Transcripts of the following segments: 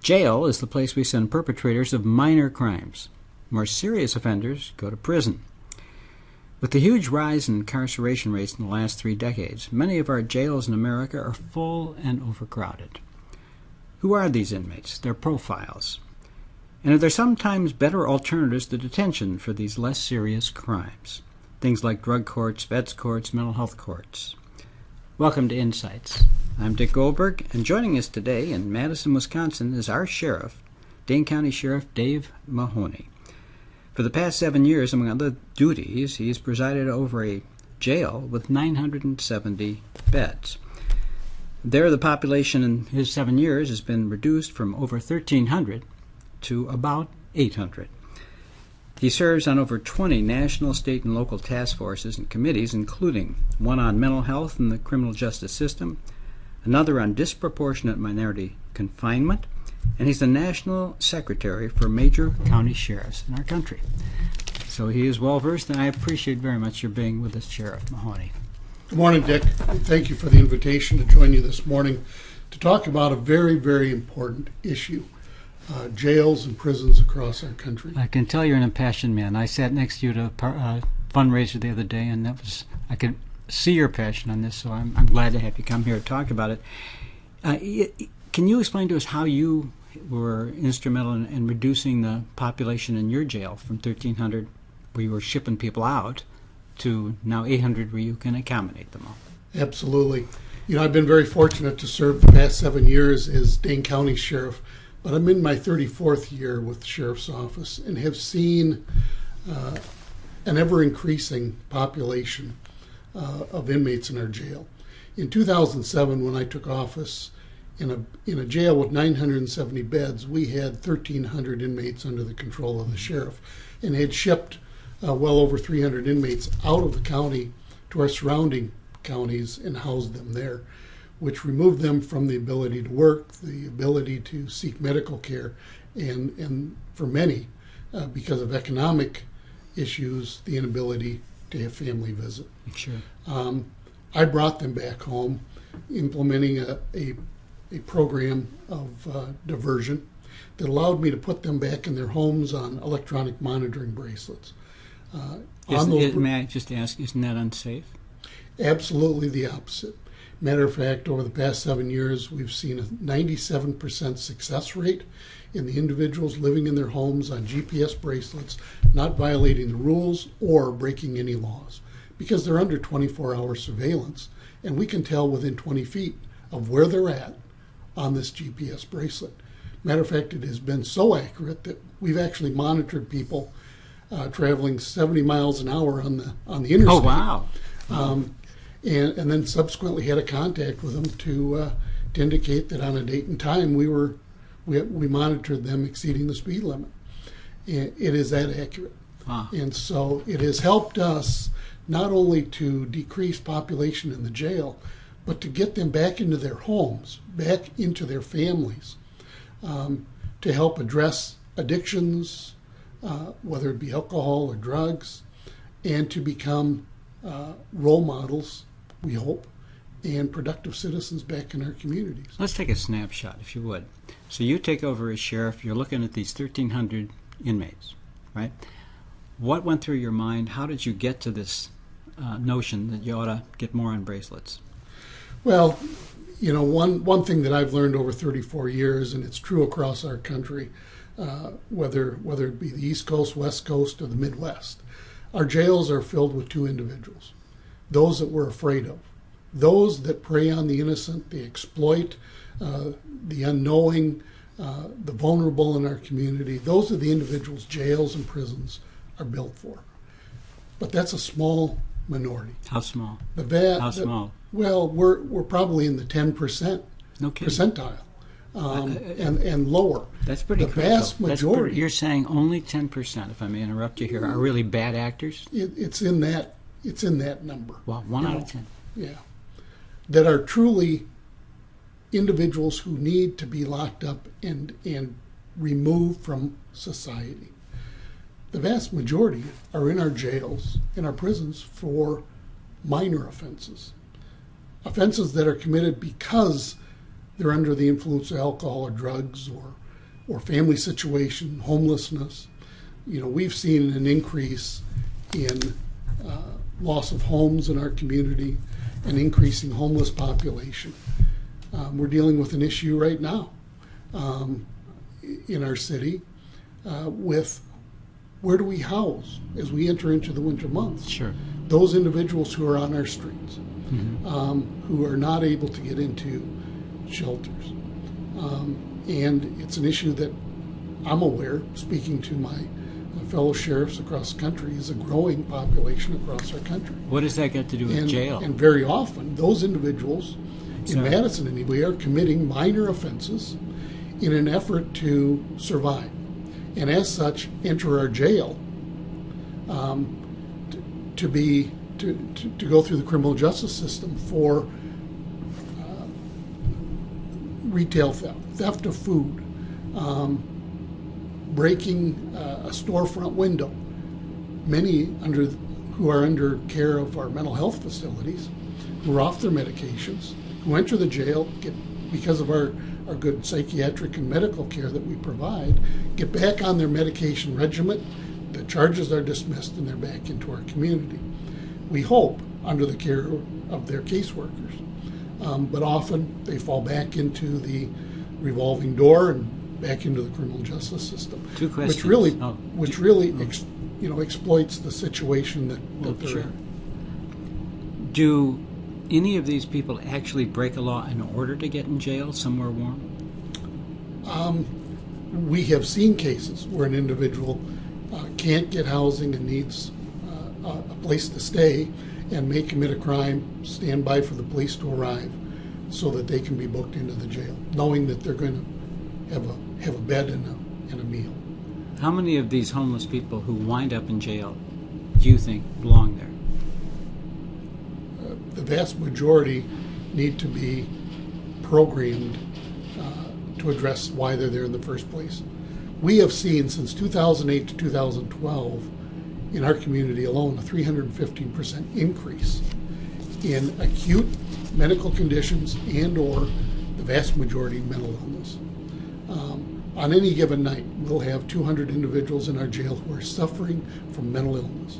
Jail is the place we send perpetrators of minor crimes. More serious offenders go to prison. With the huge rise in incarceration rates in the last 3 decades, many of our jails in America are full and overcrowded. Who are these inmates? Their profiles. And are there sometimes better alternatives to detention for these less serious crimes? Things like drug courts, vets courts, mental health courts. Welcome to Insights. I'm Dick Goldberg, and joining us today in Madison, Wisconsin is our sheriff, Dane County Sheriff Dave Mahoney. For the past 7 years, among other duties, he's presided over a jail with 970 beds. There, the population in his 7 years has been reduced from over 1,300 to about 800. He serves on over 20 national, state, and local task forces and committees, including one on mental health and the criminal justice system, another on disproportionate minority confinement, and he's the national secretary for major county sheriffs in our country. So he is well versed, and I appreciate very much your being with us, Sheriff Mahoney. Good morning, Dick. Thank you for the invitation to join you this morning to talk about a very, very important issue. Jails and prisons across our country. I can tell you're an impassioned man. I sat next to you at a fundraiser the other day, and I could see your passion on this, so I'm glad to have you come here to talk about it. Can you explain to us how you were instrumental in reducing the population in your jail from 1,300, where you were shipping people out, to now 800, where you can accommodate them all? Absolutely. I've been very fortunate to serve the past 7 years as Dane County Sheriff, but I'm in my 34th year with the Sheriff's Office and have seen an ever-increasing population of inmates in our jail. In 2007, when I took office, in a jail with 970 beds, we had 1,300 inmates under the control of the sheriff, and had shipped well over 300 inmates out of the county to our surrounding counties and housed them there, which removed them from the ability to work, the ability to seek medical care, and for many, because of economic issues, the inability to have family visit. Sure. I brought them back home, implementing a program of diversion that allowed me to put them back in their homes on electronic monitoring bracelets. May I just ask, isn't that unsafe? Absolutely the opposite. Matter of fact, over the past 7 years, we've seen a 97% success rate in the individuals living in their homes on GPS bracelets, not violating the rules or breaking any laws, because they're under 24-hour surveillance, and we can tell within 20 feet of where they're at on this GPS bracelet. Matter of fact, it has been so accurate that we've actually monitored people traveling 70 miles an hour on the interstate. Oh, wow. And then subsequently had a contact with them to indicate that on a date and time we monitored them exceeding the speed limit. And it is that accurate. Wow. And so it has helped us not only to decrease population in the jail, but to get them back into their homes, back into their families, to help address addictions, whether it be alcohol or drugs, and to become role models, we hope, and productive citizens back in our communities. Let's take a snapshot, if you would. So you take over as sheriff, you're looking at these 1,300 inmates, right? What went through your mind? How did you get to this notion that you ought to get more on bracelets? Well, one thing that I've learned over 34 years, and it's true across our country, whether it be the East Coast, West Coast, or the Midwest, our jails are filled with two individuals: those that we're afraid of, those that prey on the innocent, they exploit the unknowing, the vulnerable in our community. Those are the individuals jails and prisons are built for. But that's a small minority. How small? How small? Well, we're probably in the 10% percentile, and lower. That's pretty critical. The vast majority. You're saying only 10%, if I may interrupt you here, are really bad actors? It's in that number. Well, 1 out of 10. Yeah, that are truly individuals who need to be locked up and removed from society. The vast majority are in our jails, in our prisons, for minor offenses. Offenses that are committed because they're under the influence of alcohol or drugs, or or family situation, homelessness. We've seen an increase in loss of homes in our community, an increasing homeless population. We're dealing with an issue right now in our city with where do we house as we enter into the winter months? Sure. Those individuals who are on our streets, Mm-hmm. who are not able to get into shelters. And it's an issue that I'm aware, speaking to my fellow sheriffs across the country, is a growing population across our country. What does that got to do with jail? And very often, those individuals in Madison anyway are committing minor offenses in an effort to survive, and as such enter our jail to go through the criminal justice system for retail theft of food, breaking a storefront window. Many who are under care of our mental health facilities, who are off their medications, who enter the jail, because of our good psychiatric and medical care that we provide, get back on their medication regimen, the charges are dismissed, and they're back into our community. We hope under the care of their caseworkers. But often they fall back into the revolving door and back into the criminal justice system. Two questions. Which really exploits the situation that they're sure. in. Do any of these people actually break a law in order to get in jail somewhere warm? We have seen cases where an individual can't get housing and needs a place to stay and may commit a crime, stand by for the police to arrive so that they can be booked into the jail, knowing that they're going to have a bed and a meal. How many of these homeless people who wind up in jail do you think belong there? The vast majority need to be programmed to address why they're there in the first place. We have seen since 2008 to 2012 in our community alone a 315% increase in acute medical conditions and or the vast majority mental illness. On any given night, we'll have 200 individuals in our jail who are suffering from mental illness,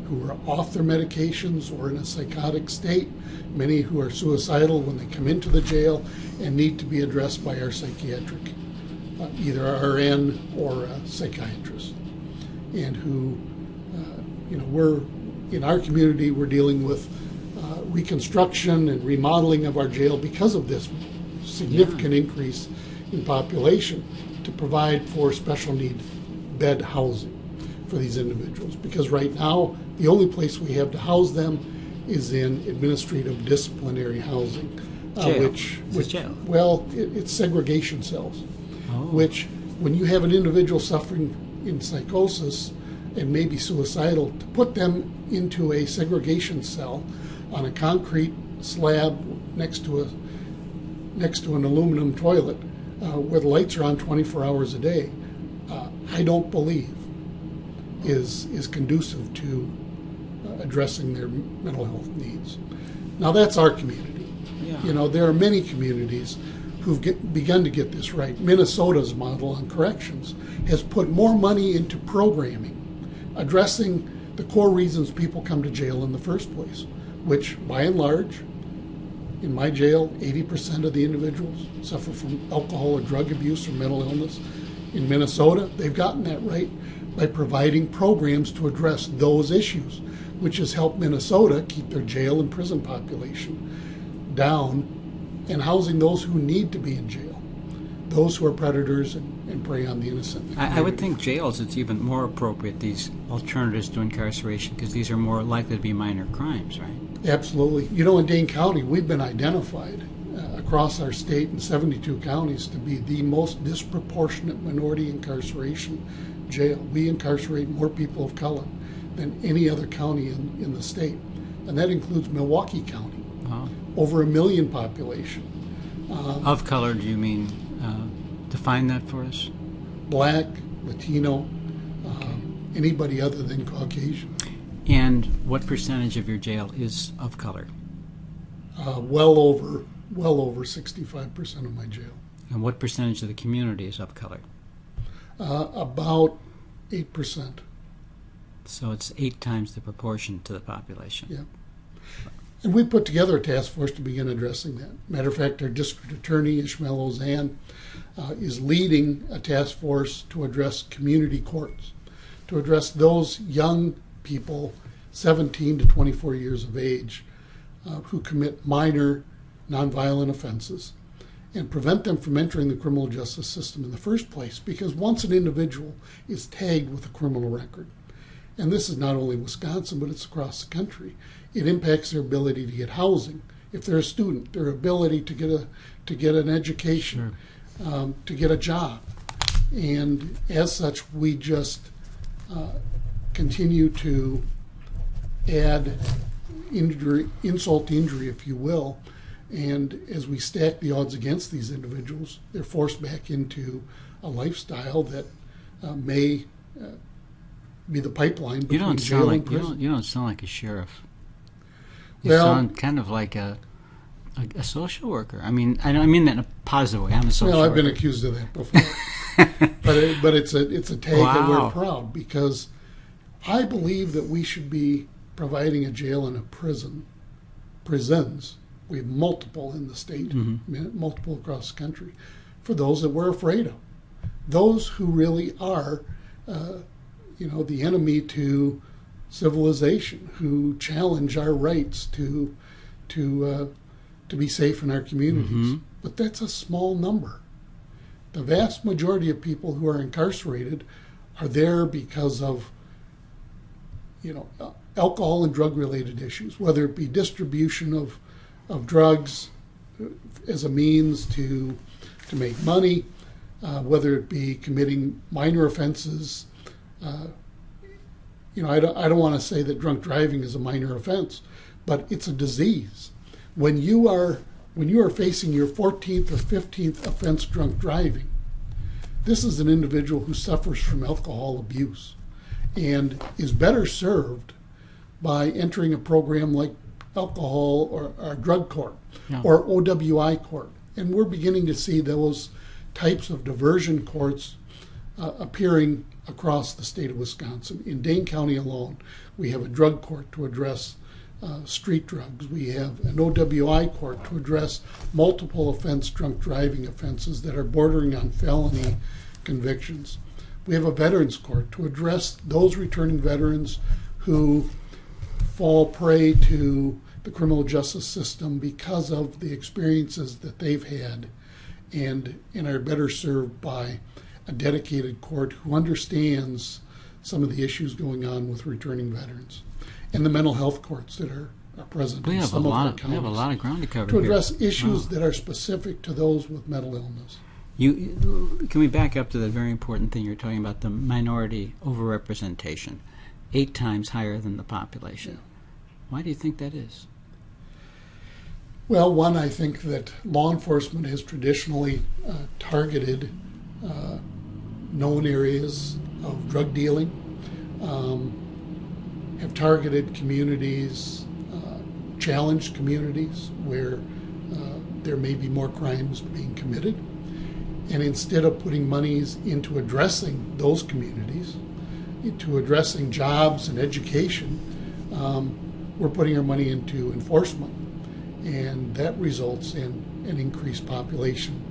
who are off their medications or in a psychotic state, many who are suicidal when they come into the jail and need to be addressed by our psychiatric, either RN or a psychiatrist, and who, we're, in our community, we're dealing with reconstruction and remodeling of our jail because of this significant increase in population to provide for special need bed housing for these individuals. Because right now, the only place we have to house them is in administrative disciplinary housing, jail. Well, it's segregation cells, Oh. which when you have an individual suffering in psychosis and maybe suicidal, to put them into a segregation cell on a concrete slab next to an aluminum toilet where the lights are on 24 hours a day, I don't believe is conducive to addressing their mental health needs. Now that's our community. Yeah. There are many communities who've begun to get this right. Minnesota's model on corrections has put more money into programming, addressing the core reasons people come to jail in the first place, which by and large, in my jail, 80% of the individuals suffer from alcohol or drug abuse or mental illness. In Minnesota, they've gotten that right by providing programs to address those issues, which has helped Minnesota keep their jail and prison population down and housing those who need to be in jail, those who are predators and prey on the innocent. I would think jails, it's even more appropriate, these alternatives to incarceration, because these are more likely to be minor crimes, right? Absolutely. In Dane County, we've been identified across our state in 72 counties to be the most disproportionate minority incarceration jail. We incarcerate more people of color than any other county in the state, and that includes Milwaukee County, over 1 million population. Of color, do you mean, define that for us? Black, Latino, anybody other than Caucasian. And what percentage of your jail is of color? Well over 65% of my jail. And what percentage of the community is of color? About 8%. So it's 8 times the proportion to the population. Yeah. And we put together a task force to begin addressing that. Matter of fact, our district attorney, Ishmael Ozan, is leading a task force to address community courts, to address those young people, 17 to 24 years of age, who commit minor nonviolent offenses, and prevent them from entering the criminal justice system in the first place. Because once an individual is tagged with a criminal record, and this is not only Wisconsin, but it's across the country, it impacts their ability to get housing. If they're a student, their ability to get an education, Sure. To get a job. And as such, we just continue to add insult to injury, if you will. And as we stack the odds against these individuals, they're forced back into a lifestyle that may be the pipeline between jail and prison. You don't sound like a sheriff. You Well, sound kind of like a social worker. I mean that in a positive way. I'm a social well, I've worker. been accused of that before, but it's a tag that Wow. we're proud, because I believe that we should be providing a jail and a prisons. We have multiple in the state, multiple across the country, for those that we're afraid of, those who really are, the enemy to civilization, who challenge our rights to be safe in our communities. But that's a small number. The vast majority of people who are incarcerated are there because of alcohol and drug-related issues, whether it be distribution of drugs as a means to make money, whether it be committing minor offenses. I don't want to say that drunk driving is a minor offense, but it's a disease. When you are facing your 14th or 15th offense drunk driving, this is an individual who suffers from alcohol abuse and is better served by entering a program like alcohol or drug court or OWI court. And we're beginning to see those types of diversion courts appearing across the state of Wisconsin. In Dane County alone, we have a drug court to address street drugs. We have an OWI court to address multiple offense drunk driving offenses that are bordering on felony convictions. We have a veterans court to address those returning veterans who fall prey to the criminal justice system because of the experiences that they've had, and are better served by a dedicated court who understands some of the issues going on with returning veterans, and the mental health courts that are present in some of our counties. We have a lot of ground to cover to address here. issues that are specific to those with mental illness. Can we back up to the very important thing you're talking about, the minority overrepresentation, 8 times higher than the population? Yeah. Why do you think that is? Well, one, I think that law enforcement has traditionally targeted known areas of drug dealing, have targeted communities, challenged communities where there may be more crimes being committed. And instead of putting monies into addressing those communities, into addressing jobs and education, we're putting our money into enforcement. And that results in an increased population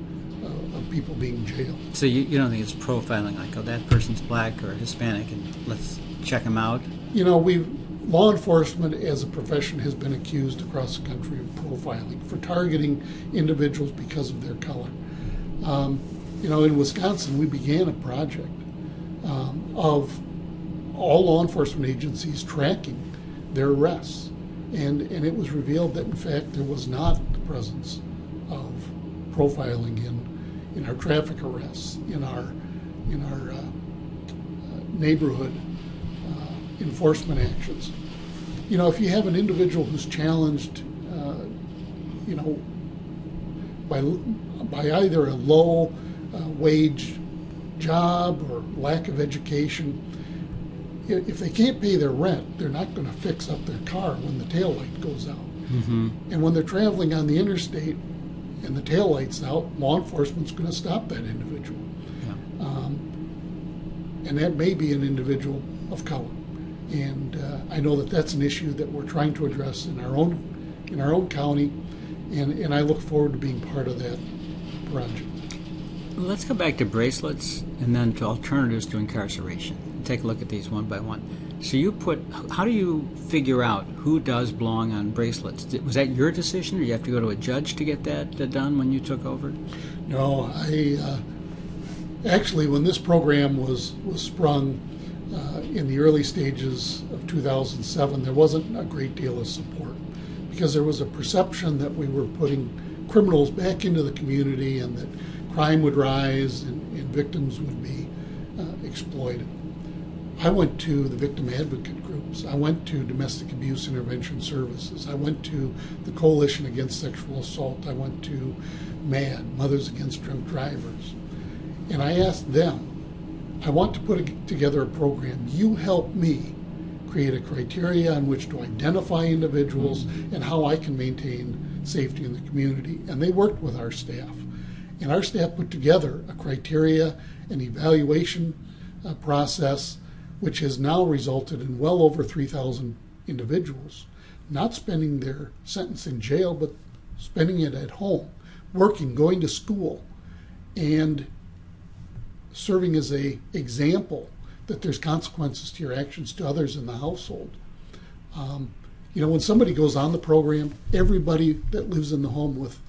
of people being jailed. So you don't think it's profiling, like, oh, that person's black or Hispanic, and let's check them out? Law enforcement as a profession has been accused across the country of profiling, for targeting individuals because of their color. In Wisconsin, we began a project of all law enforcement agencies tracking their arrests. And it was revealed that, in fact, there was not the presence of profiling in our traffic arrests, in our neighborhood enforcement actions. If you have an individual who's challenged, by either a low wage job or lack of education, if they can't pay their rent, they're not going to fix up their car when the taillight goes out. And when they're traveling on the interstate and the taillight's out, law enforcement's going to stop that individual. and that may be an individual of color. And I know that that's an issue that we're trying to address in our own county, and I look forward to being part of that project. Let's go back to bracelets and then to alternatives to incarceration. Take a look at these one by one. So how do you figure out who does belong on bracelets? Was that your decision, or you have to go to a judge to get that done when you took over? No, actually, when this program was sprung in the early stages of 2007, there wasn't a great deal of support because there was a perception that we were putting criminals back into the community and that crime would rise and victims would be exploited. I went to the victim advocate groups. I went to domestic abuse intervention services. I went to the Coalition Against Sexual Assault. I went to MAD, Mothers Against Drunk Drivers. And I asked them, I want to put together a program. You help me create a criteria on which to identify individuals and how I can maintain safety in the community. And they worked with our staff. And our staff put together a criteria and evaluation process, which has now resulted in well over 3,000 individuals not spending their sentence in jail, but spending it at home, working, going to school, and serving as an example that there's consequences to your actions to others in the household. When somebody goes on the program, everybody that lives in the home with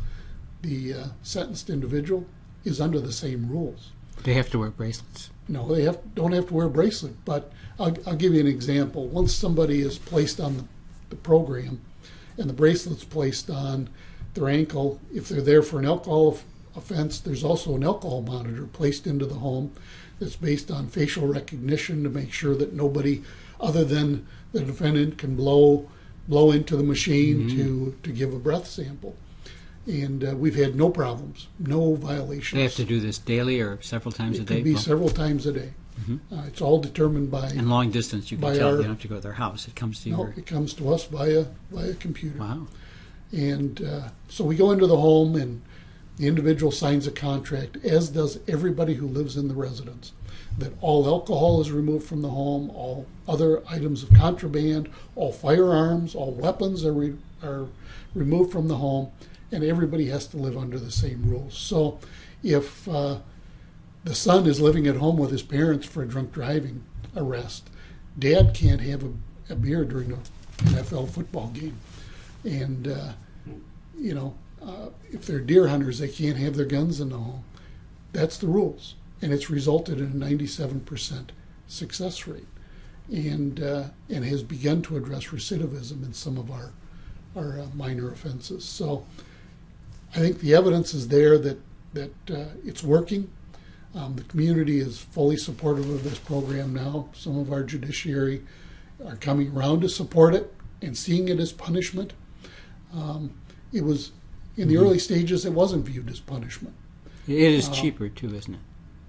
the sentenced individual is under the same rules. They have to wear bracelets. No, they don't have to wear a bracelet, but I'll give you an example. Once somebody is placed on the program and the bracelet's placed on their ankle, if they're there for an alcohol offense, there's also an alcohol monitor placed into the home that's based on facial recognition to make sure that nobody other than the defendant can blow into the machine to give a breath sample. And we've had no problems, no violations. They have to do this daily or several times a day? It could be several times a day. It's all determined by... And long distance, you can tell. You don't have to go to their house. It comes to it comes to us via computer. Wow. And so we go into the home, and the individual signs a contract, as does everybody who lives in the residence, that all alcohol is removed from the home, all other items of contraband, all firearms, all weapons are removed from the home, and everybody has to live under the same rules. So if the son is living at home with his parents for a drunk driving arrest, dad can't have a beer during an NFL football game. And, if they're deer hunters, they can't have their guns in the home. That's the rules. And it's resulted in a 97% success rate and has begun to address recidivism in some of our minor offenses. So I think the evidence is there that it's working. The community is fully supportive of this program now. Some of our judiciary are coming around to support it and seeing it as punishment. It was, in the early stages, it wasn't viewed as punishment. It is cheaper too, isn't it?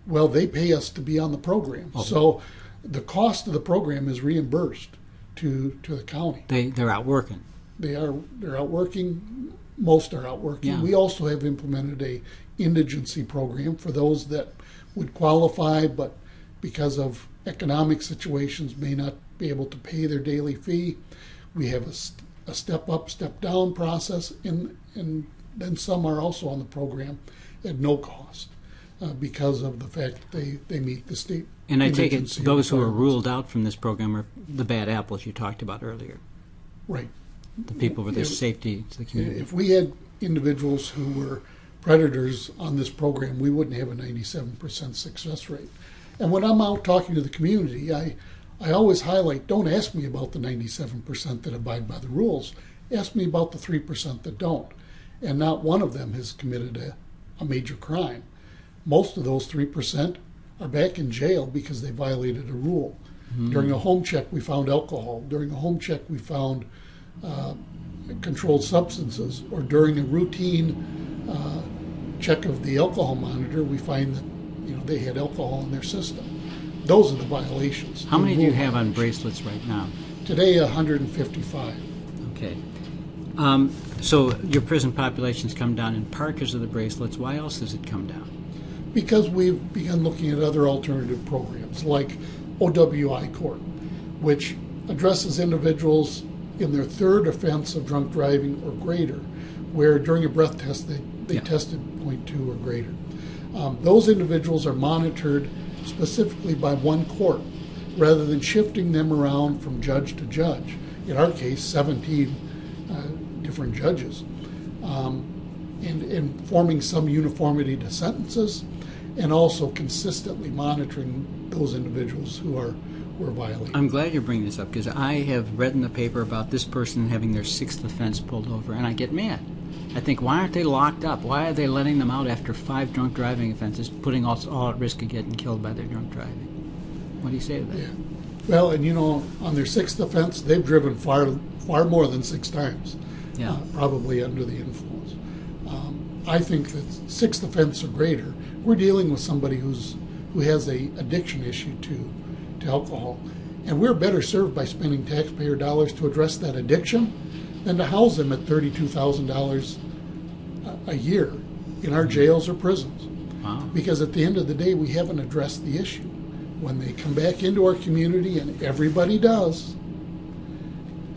Well, they pay us to be on the program. Okay. So the cost of the program is reimbursed to the county. They're out working. They're out working. Most are out working. Yeah. We also have implemented a indigency program for those that would qualify, but because of economic situations may not be able to pay their daily fee. We have a step up, step down process, and then some are also on the program at no cost because of the fact that they meet the state. And I take it those who are ruled out from this program are the bad apples you talked about earlier. Right. The people with their safety to the community. If we had individuals who were predators on this program, we wouldn't have a 97% success rate. And when I'm out talking to the community, I always highlight, don't ask me about the 97% that abide by the rules. Ask me about the 3% that don't. And not one of them has committed a major crime. Most of those 3% are back in jail because they violated a rule. During a home check, we found alcohol. During a home check, we found controlled substances. Or during a routine check of the alcohol monitor, we find that they had alcohol in their system. Those are the violations. How many do you have on bracelets right now? Today, 155. Okay. So your prison population's come down in part because of the bracelets. Why else has it come down? Because we've begun looking at other alternative programs like OWI Court, which addresses individuals in their third offense of drunk driving or greater, where during a breath test they tested 0.2 or greater. Those individuals are monitored specifically by one court rather than shifting them around from judge to judge. In our case, 17 different judges, and forming some uniformity to sentences, and also consistently monitoring those individuals who are violating. I'm glad you're bringing this up, because I have read in the paper about this person having their sixth offense pulled over, and I get mad. I think, why aren't they locked up? Why are they letting them out after 5 drunk driving offenses, putting us all at risk of getting killed by their drunk driving? What do you say to that? Yeah. Well, and on their sixth offense, they've driven far more than 6 times, probably under the influence. I think that sixth offense or greater, we're dealing with somebody who has a addiction issue to alcohol, and we're better served by spending taxpayer dollars to address that addiction than to house them at $32,000 a year in our jails or prisons. Wow. Because at the end of the day, we haven't addressed the issue. When they come back into our community, and everybody does,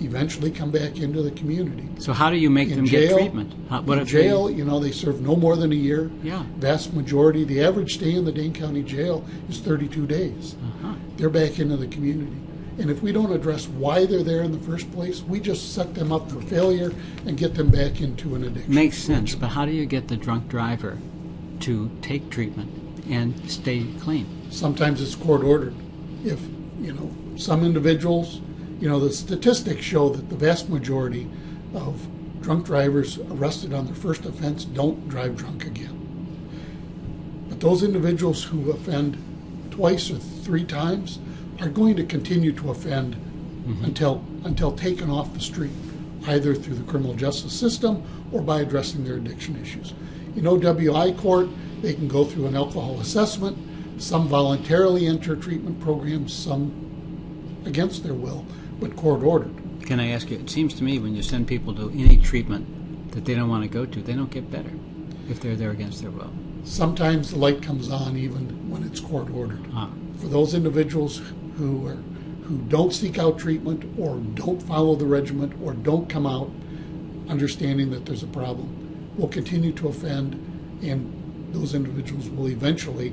eventually come back into the community. So how do you make them get treatment? In jail, they serve no more than a year. Yeah. Vast majority, the average stay in the Dane County Jail is 32 days. Uh-huh. They're back into the community. And if we don't address why they're there in the first place, we just set them up for failure and get them back into an addiction. Makes sense, but how do you get the drunk driver to take treatment and stay clean? Sometimes it's court ordered. If, some individuals, the statistics show that the vast majority of drunk drivers arrested on their first offense don't drive drunk again. But those individuals who offend twice or 3 times are going to continue to offend until taken off the street, either through the criminal justice system or by addressing their addiction issues. In OWI court, they can go through an alcohol assessment. Some voluntarily enter treatment programs, some against their will, but court ordered. Can I ask you, it seems to me when you send people to any treatment that they don't want to go to, they don't get better if they're there against their will. Sometimes the light comes on even when it's court ordered. For those individuals who don't seek out treatment or don't follow the regimen or don't come out understanding that there's a problem, will continue to offend, and those individuals will eventually,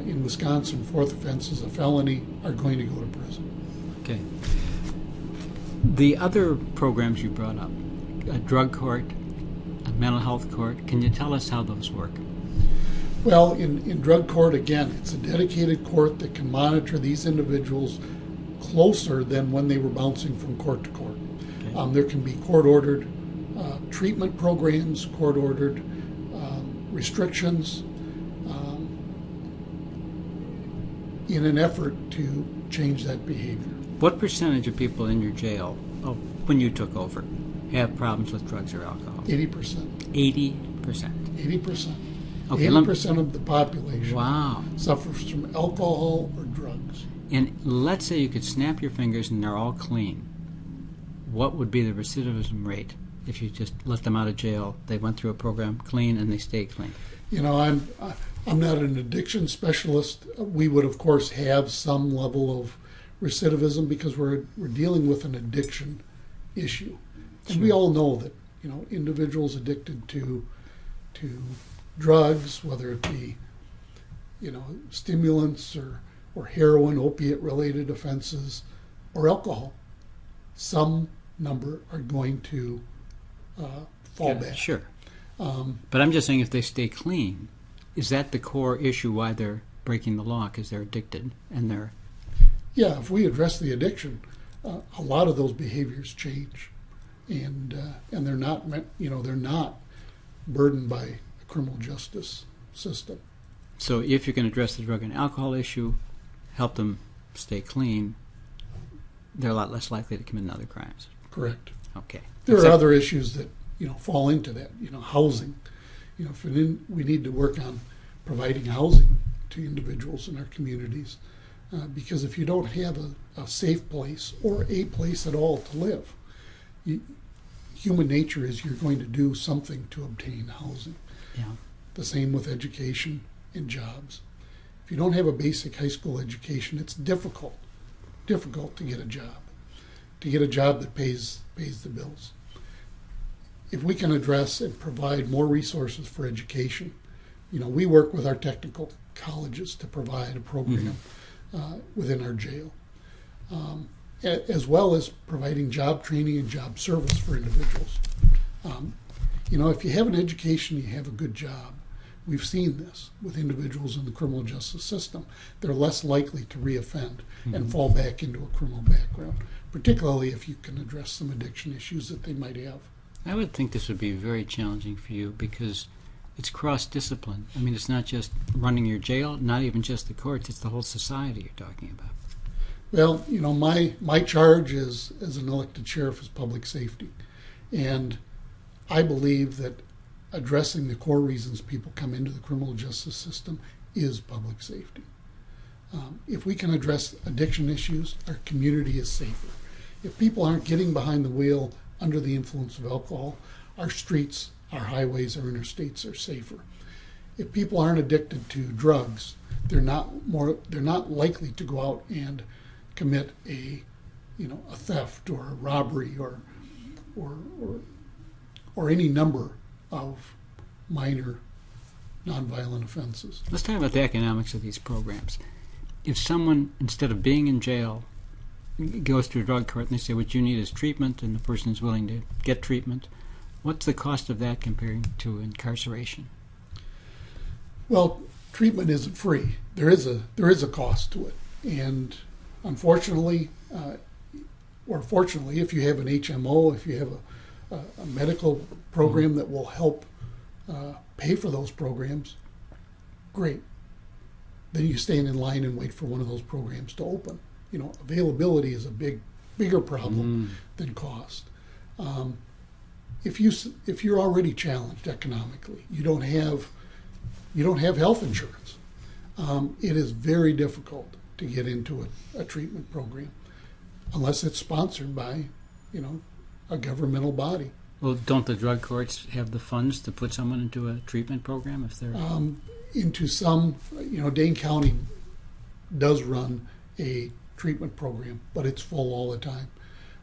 in Wisconsin, 4th offense is a felony, are going to go to prison. Okay. The other programs you brought up, a drug court, a mental health court, can you tell us how those work? Well, in drug court, again, it's a dedicated court that can monitor these individuals closer than when they were bouncing from court to court. Okay. There can be court-ordered treatment programs, court-ordered restrictions in an effort to change that behavior. What percentage of people in your jail, when you took over, have problems with drugs or alcohol? 80%. 80%? 80%. Okay, 80% of the population wow. suffers from alcohol or drugs. And let's say you could snap your fingers and they're all clean. What would be the recidivism rate if you just let them out of jail, they went through a program clean and they stay clean? I'm not an addiction specialist. We would, of course, have some level of recidivism because we're dealing with an addiction issue. And we all know that, individuals addicted to drugs, whether it be, stimulants or heroin, opiate-related offenses, or alcohol, some number are going to fall back. Sure. But I'm just saying if they stay clean, is that the core issue why they're breaking the law? Because they're addicted and they're... Yeah, if we address the addiction, a lot of those behaviors change, and they're not they're not burdened by the criminal justice system. So if you can address the drug and alcohol issue, help them stay clean, they're a lot less likely to commit other crimes. Correct. Okay. There are other issues that fall into that. Housing. We need to work on providing housing to individuals in our communities. Because if you don't have a safe place or a place at all to live, human nature is you're going to do something to obtain housing. Yeah. The same with education and jobs. If you don't have a basic high school education, it's difficult to get a job that pays the bills. If we can address and provide more resources for education, we work with our technical colleges to provide a program within our jail, as well as providing job training and job service for individuals. If you have an education, you have a good job. We've seen this with individuals in the criminal justice system. They're less likely to reoffend and fall back into a criminal background, particularly if you can address some addiction issues that they might have. I would think this would be very challenging for you because it's cross-discipline. I mean, it's not just running your jail, not even just the courts, it's the whole society you're talking about. Well, my charge as an elected sheriff is public safety. And I believe that addressing the core reasons people come into the criminal justice system is public safety. If we can address addiction issues, our community is safer. If people aren't getting behind the wheel under the influence of alcohol, our streets, our highways, our interstates are safer. If people aren't addicted to drugs, they're not likely to go out and commit a theft or a robbery or any number of minor nonviolent offenses. Let's talk about the economics of these programs. If someone, instead of being in jail, goes to a drug court and they say what you need is treatment and the person is willing to get treatment, what's the cost of that comparing to incarceration? Well, treatment isn't free. There is a cost to it. And unfortunately, or fortunately, if you have an HMO, if you have a medical program that will help pay for those programs, great. Then you stand in line and wait for one of those programs to open. Availability is a bigger problem than cost. If you're already challenged economically, you don't have health insurance. It is very difficult to get into a treatment program unless it's sponsored by, a governmental body. Well, don't the drug courts have the funds to put someone into a treatment program if they're into some? Dane County does run a treatment program, but it's full all the time.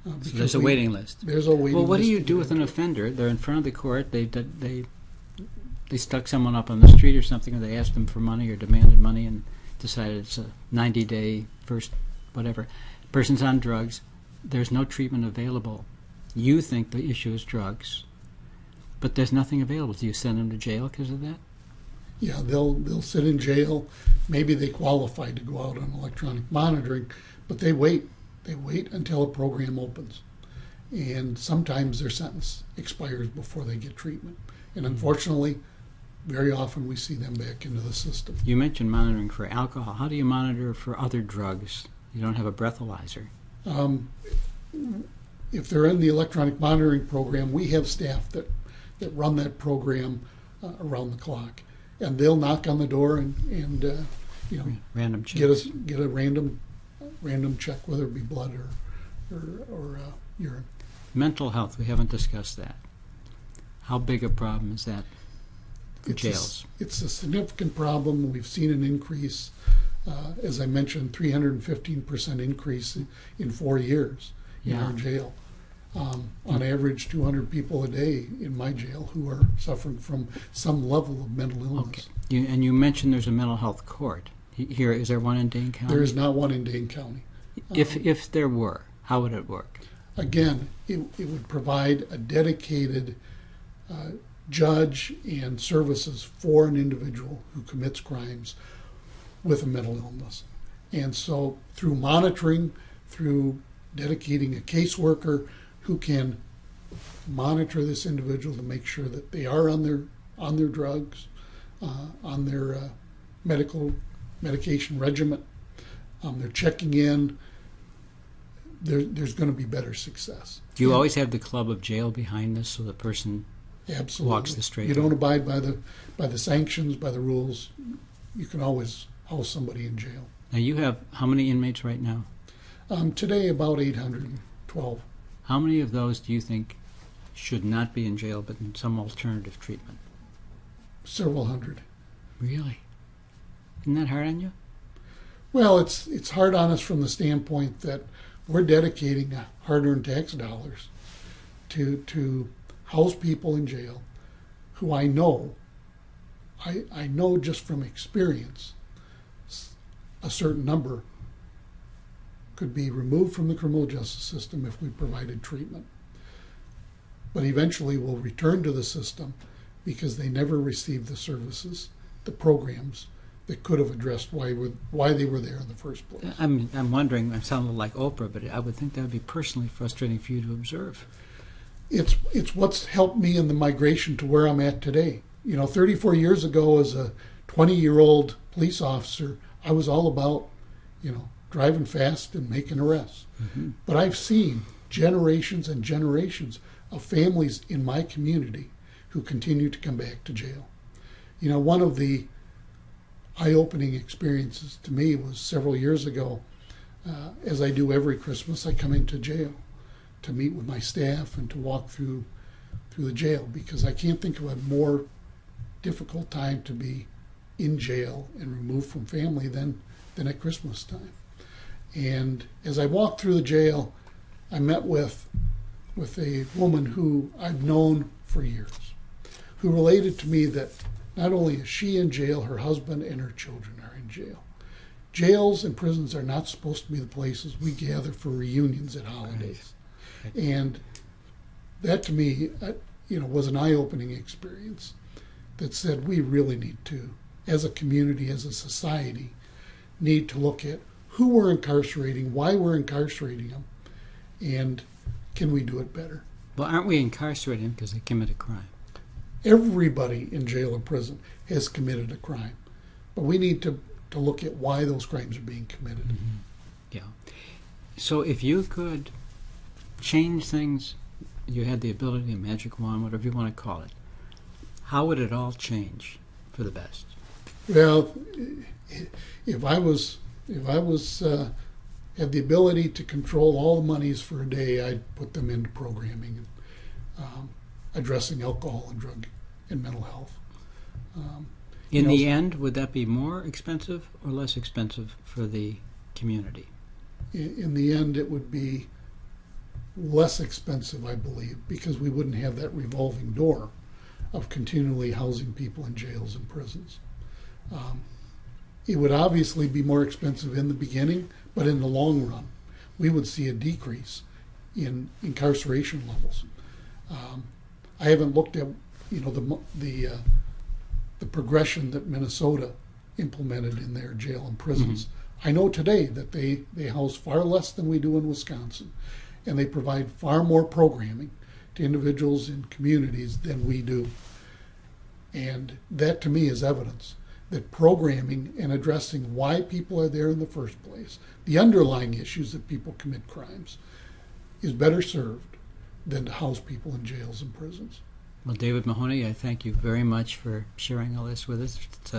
So there's a waiting list. There's a waiting list. Well, what do you do with an offender? They're in front of the court. They stuck someone up on the street or something, or they asked them for money or demanded money and decided it's a 90-day first whatever. Person's on drugs. There's no treatment available. You think the issue is drugs, but there's nothing available. Do you send them to jail because of that? Yeah, they'll sit in jail. Maybe they qualify to go out on electronic monitoring, but they wait. They wait until a program opens. And sometimes their sentence expires before they get treatment. And unfortunately, very often we see them back into the system. You mentioned monitoring for alcohol. How do you monitor for other drugs? You don't have a breathalyzer. If they're in the electronic monitoring program, we have staff that run that program around the clock. And they'll knock on the door and random checks. get a random check, whether it be blood or urine. Mental health, we haven't discussed that. How big a problem is that for jails? It's a significant problem. We've seen an increase, as I mentioned, 315% increase in 4 years in our jail. On average, 200 people a day in my jail who are suffering from some level of mental illness. Okay. And you mentioned there's a mental health court. Here, is there one in Dane County? There is not one in Dane County. If there were, how would it work? Again, it would provide a dedicated judge and services for an individual who commits crimes with a mental illness. And so through monitoring, through dedicating a caseworker who can monitor this individual to make sure that they are on their drugs, on their medication regimen, they're checking in, there's going to be better success. Do you always have the club of jail behind this so the person absolutely walks the straight You line? don't abide by the sanctions, by the rules, you can always house somebody in jail. Now you have how many inmates right now? Today about 812. How many of those do you think should not be in jail but in some alternative treatment? Several hundred. Really? Isn't that hard on you? Well, it's hard on us from the standpoint that we're dedicating hard-earned tax dollars to house people in jail who I know just from experience, a certain number could be removed from the criminal justice system if we provided treatment. But eventually will return to the system because they never received the services, the programs that could have addressed why they were there in the first place. I'm wondering, I'm sounding like Oprah, but I would think that would be personally frustrating for you to observe. It's what's helped me in the migration to where I'm at today. 34 years ago as a 20-year-old police officer, I was all about, driving fast and making arrests. Mm-hmm. But I've seen generations and generations of families in my community who continue to come back to jail. One of the eye-opening experiences to me was several years ago. As I do every Christmas, I come into jail to meet with my staff and to walk through the jail, because I can't think of a more difficult time to be in jail and removed from family than at Christmas time. And as I walked through the jail, I met with a woman who I've known for years, who related to me that not only is she in jail, her husband and her children are in jail. Jails and prisons are not supposed to be the places we gather for reunions at holidays. Right. And that to me, was an eye-opening experience that said we really need to, as a community, as a society, need to look at who we're incarcerating, why we're incarcerating them, and can we do it better? Well, aren't we incarcerating them because they commit a crime? Everybody in jail or prison has committed a crime, but we need to look at why those crimes are being committed. Mm-hmm. Yeah. So if you could change things, you had the ability, a magic wand, whatever you want to call it, how would it all change for the best? Well, if I had the ability to control all the monies for a day, I'd put them into programming and addressing alcohol and drug and mental health. In the end, would that be more expensive or less expensive for the community? In the end, it would be less expensive, I believe, because we wouldn't have that revolving door of continually housing people in jails and prisons. It would obviously be more expensive in the beginning, but in the long run, we would see a decrease in incarceration levels. I haven't looked at the progression that Minnesota implemented in their jail and prisons. Mm-hmm. I know today that they house far less than we do in Wisconsin, and they provide far more programming to individuals in communities than we do. And that to me is evidence that programming and addressing why people are there in the first place, the underlying issues that people commit crimes, is better served than to house people in jails and prisons. Well, David Mahoney, I thank you very much for sharing all this with us. It's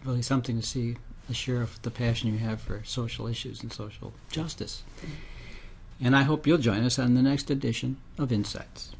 really something to see the sheriff, the passion you have for social issues and social justice. And I hope you'll join us on the next edition of Insights.